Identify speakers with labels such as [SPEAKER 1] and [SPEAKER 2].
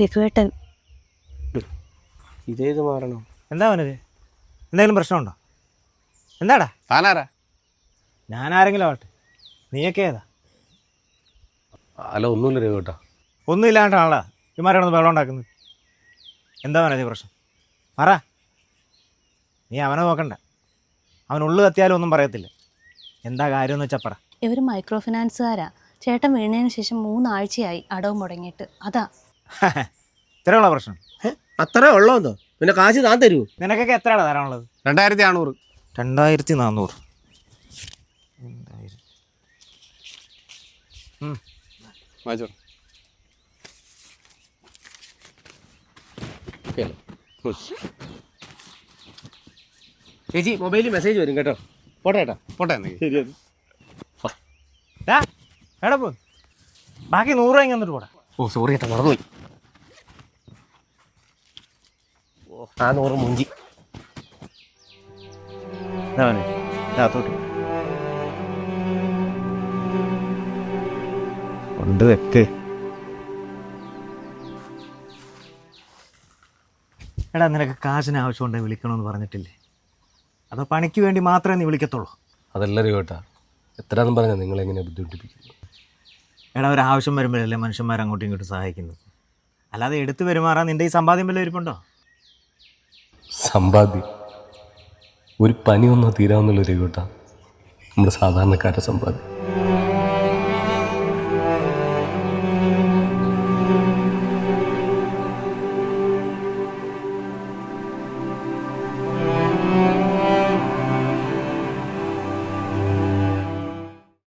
[SPEAKER 1] രഘുവേട്ടൻ.
[SPEAKER 2] ഇതേത് മാറണം?
[SPEAKER 3] എന്താ അവനത്? എന്തെങ്കിലും പ്രശ്നമുണ്ടോ? എന്താടാ?
[SPEAKER 2] താനാരാ?
[SPEAKER 3] ഞാനാരെങ്കിലും ആവട്ടെ, നീയൊക്കെ ഏതാ?
[SPEAKER 2] അല്ല, ഒന്നുമില്ല രഘുവേട്ടാ.
[SPEAKER 3] ഒന്നും ഇല്ലാണ്ടാണല്ലോ ഇമാരാണെന്ന് വെള്ളം ഉണ്ടാക്കുന്നത്. എന്താ അവനത് പ്രശ്നം? പറ. നീ അവനെ നോക്കണ്ട, അവൻ ഉള്ളു കത്തിയാലും ഒന്നും പറയത്തില്ല. എന്താ കാര്യമെന്ന് വെച്ചാൽ പറ.
[SPEAKER 1] ഇവർ മൈക്രോ ഫിനാൻസുകാരാ. ചേട്ടൻ വീണതിന് ശേഷം 3 ആഴ്ചയായി അടവ് മുടങ്ങിയിട്ട്. അതാ
[SPEAKER 3] ഇത്രയുള്ള പ്രശ്നം.
[SPEAKER 2] അത്രേ ഉള്ളോന്നോ? പിന്നെ കാശ് താൻ തരൂ.
[SPEAKER 3] നിനക്കൊക്കെ എത്രയാണ് തരാനുള്ളത്?
[SPEAKER 2] 2400.
[SPEAKER 3] 2400.
[SPEAKER 2] ചേച്ചി, മൊബൈലിൽ മെസ്സേജ് വരും കേട്ടോ. പോട്ടെ ഏട്ടാ.
[SPEAKER 4] പോട്ടെ.
[SPEAKER 2] ശരി.
[SPEAKER 3] എടാ പോ, ബാക്കി 100 രൂപ ഇങ്ങ് എന്നിട്ട് പോടാ.
[SPEAKER 2] ഓ സോറി ഏട്ടാ, മറന്നുപോയി. ആ 100 മുഞ്ചി.
[SPEAKER 3] കൊണ്ട് വെക്ക്. എടാ, നിനക്ക് കാശിന് ആവശ്യമുണ്ടെങ്കിൽ വിളിക്കണമെന്ന് പറഞ്ഞിട്ടില്ലേ? അതോ പണിക്ക് വേണ്ടി മാത്രമേ നീ വിളിക്കത്തുള്ളൂ?
[SPEAKER 2] അതെല്ലാവരും കേട്ടാ, എത്രയാണെന്ന് പറഞ്ഞാൽ നിങ്ങളെങ്ങനെ ബുദ്ധിമുട്ടിപ്പിക്കുന്നു.
[SPEAKER 3] എടാ, ഒരു ആവശ്യം വരുമ്പോഴല്ലേ മനുഷ്യന്മാർ അങ്ങോട്ടും ഇങ്ങോട്ടും സഹായിക്കുന്നത്. അല്ലാതെ എടുത്തു പെരുമാറാൻ നിൻ്റെ ഈ സമ്പാദ്യം വല്ല ഇരിപ്പുണ്ടോ?
[SPEAKER 2] സമ്പാദ്യം ഒരു പനി ഒന്നോ തീരാവുന്നുള്ള ഒരു കേട്ടാ നമ്മുടെ സാധാരണക്കാരുടെ സമ്പാദ്യം.